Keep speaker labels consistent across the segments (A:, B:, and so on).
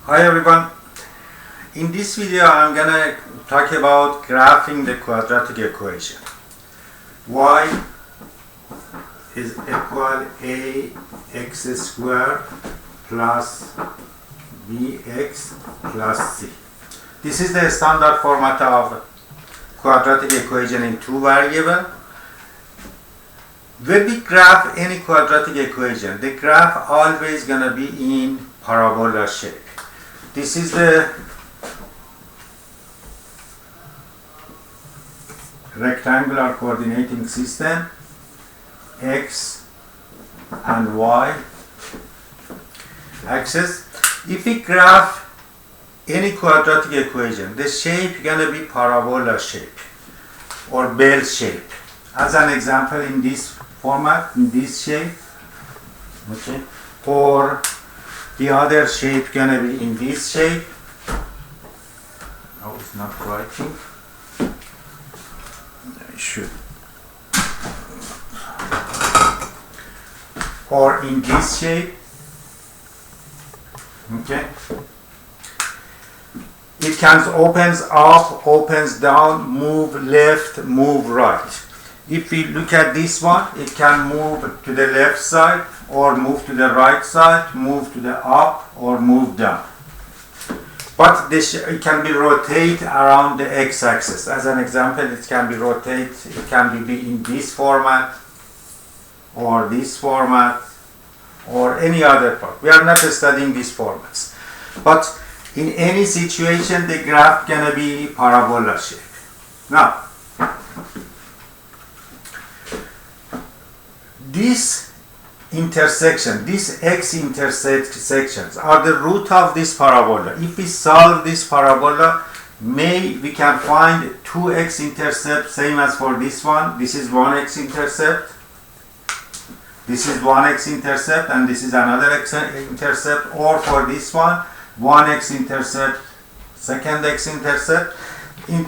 A: Hi everyone. In this video I'm gonna talk about graphing the quadratic equation. Y is equal ax squared plus bx plus c. This is the standard format of quadratic equation in two variables. When we graph any quadratic equation, the graph always gonna be in parabola shape. This is the rectangular coordinating system, x and y axis. If we graph any quadratic equation, the shape gonna be parabola shape or bell shape. As an example, in this format, in this shape, okay, or the other shape gonna be in this shape. Oh, it's not writing. I should. Or in this shape. Okay. It can opens up, opens down, move left, move right. If we look at this one, it can move to the left side or move to the right side, move to the up or move down. But it can be rotated around the x-axis. As an example, it can be rotated, it can be in this format or this format or any other part. We are not studying these formats. But in any situation, the graph gonna be parabola shape. Now, this intersection, these x intersections are the root of this parabola. If we solve this parabola, we can find two x-intercept, same as for this one. This is one x-intercept, this is one x-intercept, and this is another x-intercept. Or for this one x-intercept, second x-intercept.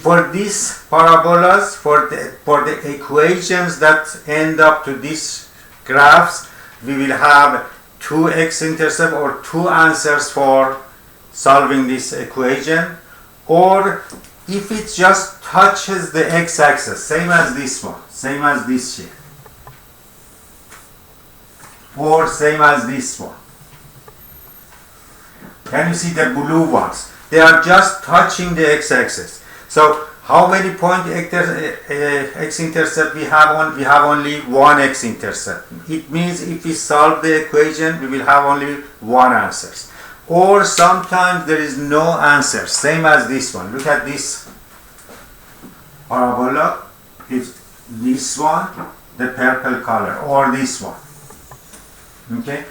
A: For these parabolas, for the equations that end up to these graphs, we will have two x-intercept or two answers for solving this equation. Or if it just touches the x-axis, same as this one, same as this shape, or same as this one. Can you see the blue ones? They are just touching the x-axis. So how many point x-intercept we have? We have only one x-intercept. It means if we solve the equation, we will have only one answer. Or sometimes there is no answer, same as this one. Look at this parabola. It's this one, the purple color, or this one. Okay,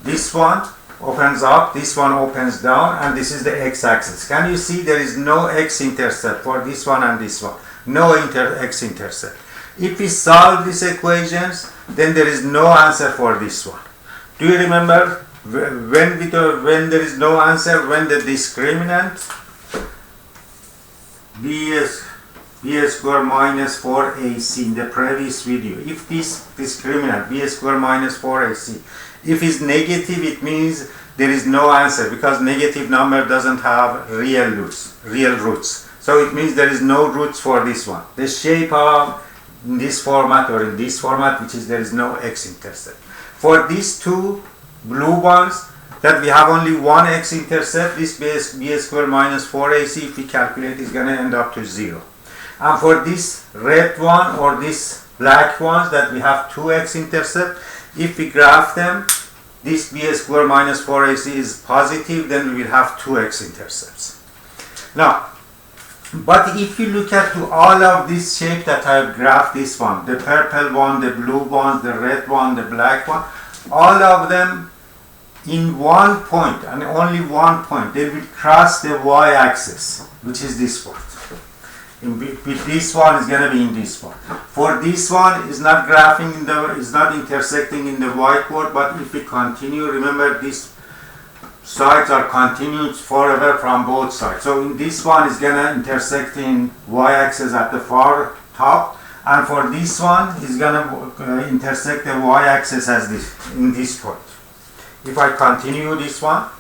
A: this one opens up, this one opens down, and this is the x-axis. Can you see there is no x-intercept for this one and this one? No x-intercept. If we solve these equations, then there is no answer for this one. Do you remember when there is no answer, when the discriminant b squared minus 4ac in the previous video, if this discriminant b squared minus 4ac, if it's negative, it means there is no answer, because negative number doesn't have real roots. So it means there is no roots for this one. The shape of in this format or in this format, which is there is no x-intercept. For these two blue ones, that we have only one x-intercept, this b squared minus 4ac, if we calculate, is going to end up to 0. And for this red one or this black ones, that we have two x-intercept, if we graph them, this b squared minus 4ac is positive, then we will have two x-intercepts. Now, but if you look at to all of this shape that I have graphed, this one, the purple one, the blue one, the red one, the black one, all of them in one point and only one point, they will cross the y-axis, which is this one. With this one is going to be in this one. For this one is not graphing is not intersecting in the whiteboard, but if we continue, remember these sides are continuous forever from both sides. So in this one is going to intersect in y-axis at the far top, and for this one is going to intersect the y-axis as this in this point. If I continue this one,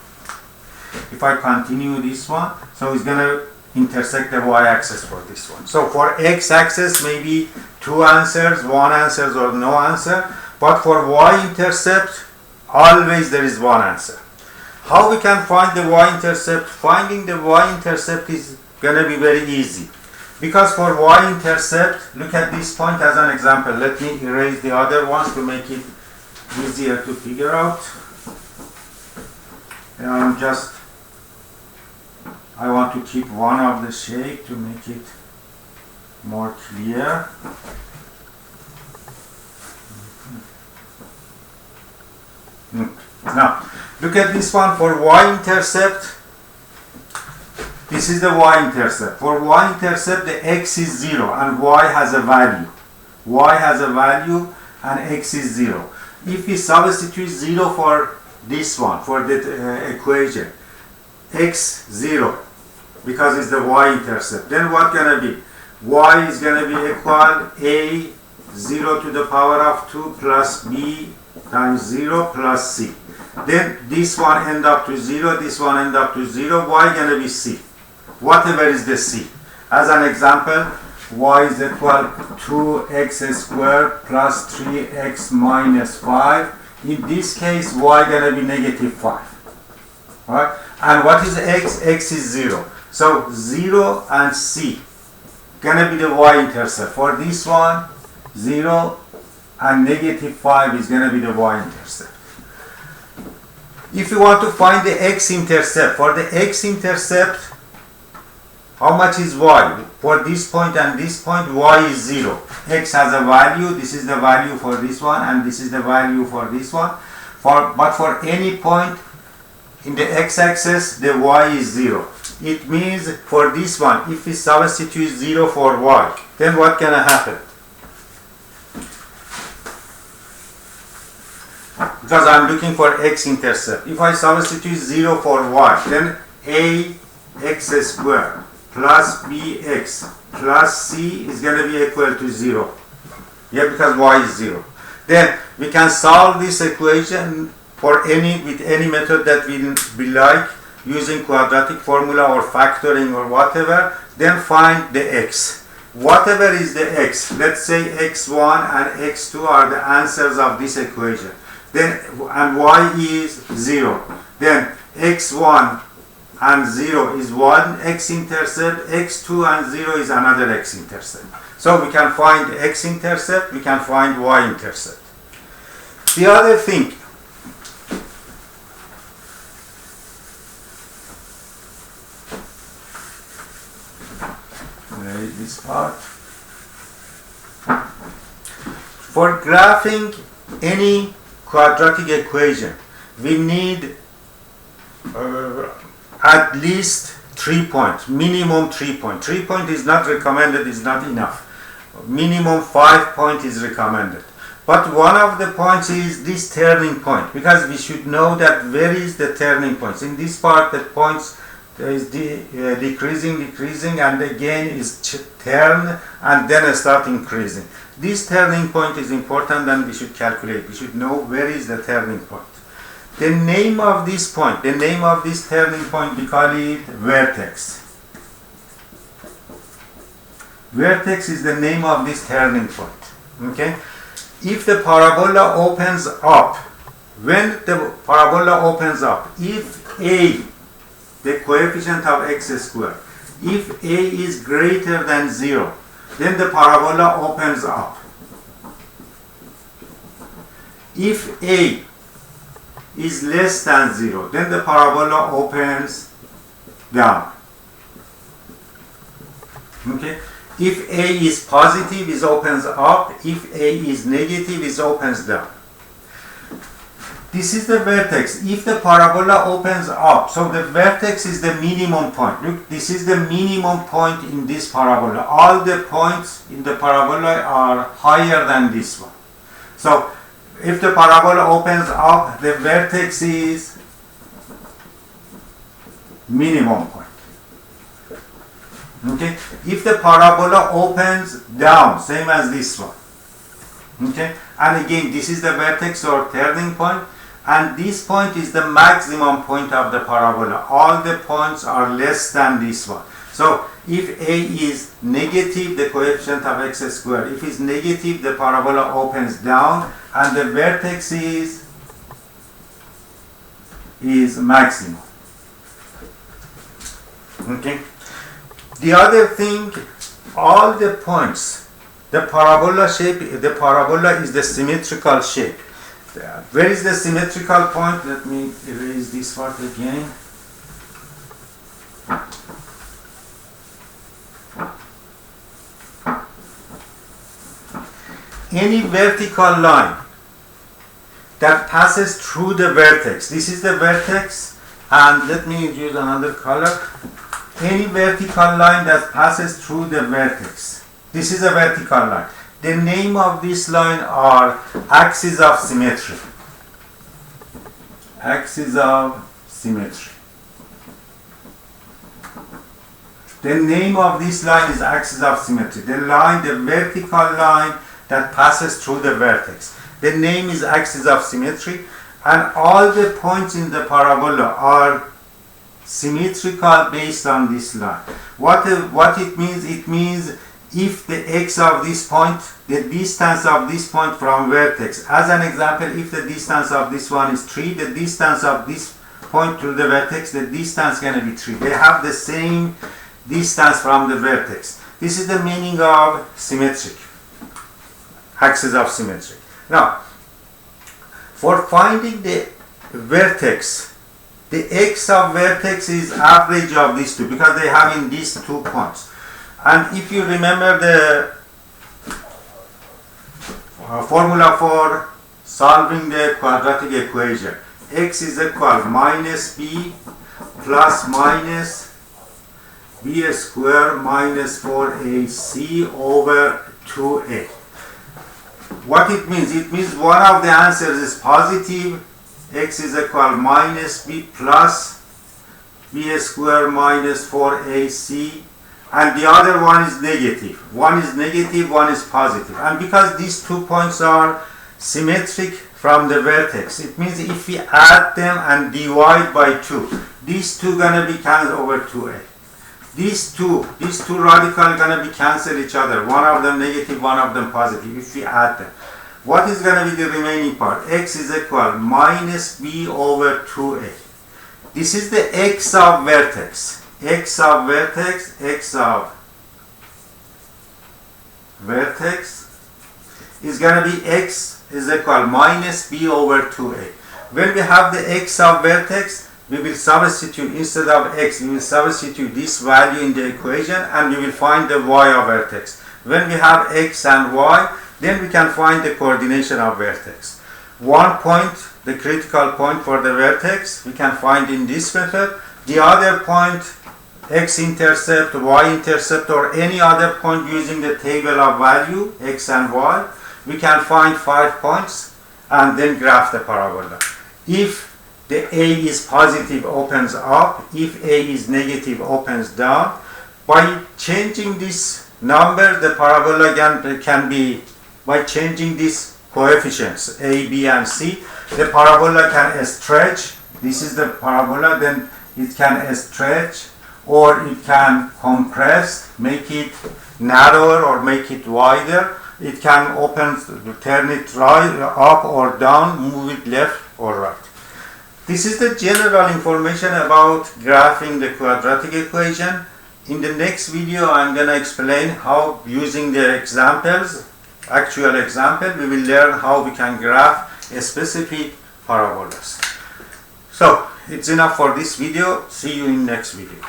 A: If I continue this one, so it's going to intersect the y-axis for this one. So for x-axis, maybe 2 answers, 1 answer or no answer. But for y-intercept, always there is 1 answer. How we can find the y-intercept? Finding the y-intercept is going to be very easy. Because for y-intercept, look at this point as an example. Let me erase the other ones to make it easier to figure out. And I want to keep one of the shape to make it more clear. Now, look at this one for y-intercept. This is the y-intercept. For y-intercept, the x is 0 and y has a value. Y has a value and x is 0. If we substitute 0 for this one, for the equation, x 0, because it's the y-intercept, then what gonna be? Y is gonna be equal a 0 to the power of 2 plus b times 0 plus c. Then this one end up to 0, this one end up to 0, y gonna be c. Whatever is the c. As an example, y is equal to 2x squared plus 3x minus 5. In this case, y gonna be negative 5. Right? And what is x? X is 0. So 0 and c gonna be the y-intercept. For this one, 0 and negative 5 is gonna be the y-intercept. If you want to find the x-intercept, for the x-intercept, how much is y? For this point and this point, y is 0. X has a value. This is the value for this one, and this is the value for this one. But for any point in the x-axis, the y is 0. It means for this one, if we substitute 0 for y, then what can happen? Because I'm looking for x-intercept. If I substitute 0 for y, then a x squared plus bx plus c is going to be equal to 0. Yeah, because y is 0. Then we can solve this equation with any method that we like, using quadratic formula or factoring or whatever. Then find the x. Whatever is the x, let's say x1 and x2 are the answers of this equation. Then and y is 0. Then x1 and 0 is one x-intercept, x2 and 0 is another x-intercept. So we can find x-intercept, we can find y-intercept. The other thing, where is this part? For graphing any quadratic equation, we need at least 3 points, minimum 3 points. 3 points is not recommended, is not enough. Minimum 5 points is recommended. But one of the points is this turning point, because we should know that where is the turning points. In this part, the points is decreasing, and again is turn and then start increasing. This turning point is important, and we should calculate. We should know where is the turning point. The name of this point, the name of this turning point, we call it vertex. Vertex is the name of this turning point. Okay? If the parabola opens up, when the parabola opens up, if a, the coefficient of x squared, if a is greater than 0, then the parabola opens up. If a is less than 0, then the parabola opens down. Okay? If a is positive, it opens up. If a is negative, it opens down. This is the vertex. If the parabola opens up, so the vertex is the minimum point. Look, this is the minimum point in this parabola. All the points in the parabola are higher than this one. So if the parabola opens up, the vertex is minimum point. Okay? If the parabola opens down, same as this one. Okay? And again, this is the vertex or turning point. and this point is the maximum point of the parabola. All the points are less than this one. So if a is negative, the coefficient of x squared, if it's negative, the parabola opens down and the vertex is maximum. Okay. The other thing, all the points, the parabola is the symmetrical shape. Where is the symmetrical point? Let me erase this part again. Any vertical line that passes through the vertex. This is the vertex, and let me use another color. Any vertical line that passes through the vertex. This is a vertical line. The name of this line are axes of symmetry. Axis of symmetry. The name of this line is axis of symmetry. The vertical line that passes through the vertex. The name is axis of symmetry, and all the points in the parabola are symmetrical based on this line. What it means? It means if the x of this point, the distance of this point from vertex, as an example, if the distance of this one is 3, the distance of this point to the vertex, the distance is going to be 3. They have the same distance from the vertex. This is the meaning of symmetric. Axis of symmetry. Now, for finding the vertex, the x of vertex is average of these two because they have in these 2 points. And if you remember the formula for solving the quadratic equation, x is equal minus b plus minus b squared minus 4ac over 2a. What it means? It means one of the answers is positive, x is equal minus b plus b squared minus 4ac, and the other one is negative. One is negative, one is positive. And because these 2 points are symmetric from the vertex, it means if we add them and divide by 2, these two gonna be cancelled over 2a. These two radicals gonna be cancel each other. One of them negative, one of them positive. If we add them, what is gonna be the remaining part? X is equal minus b over 2a. This is the x of vertex. X of vertex is gonna be x is equal minus b over 2a. When we have the x of vertex, we will substitute, instead of x, we will substitute this value in the equation and we will find the y of vertex. When we have x and y, then we can find the coordination of vertex. One point, the critical point for the vertex, we can find in this method. The other point, x-intercept, y-intercept, or any other point using the table of value, x and y, we can find 5 points and then graph the parabola. If the A is positive, opens up. If A is negative, opens down. By changing this number, the parabola can be, by changing these coefficients, A, B, and C, the parabola can stretch. This is the parabola, then it can stretch, or it can compress, make it narrower or make it wider. It can open, turn it right, up or down, move it left or right. This is the general information about graphing the quadratic equation. In the next video, I'm going to explain how, using the examples, actual example, we will learn how we can graph a specific parabolas. So, it's enough for this video. See you in next video.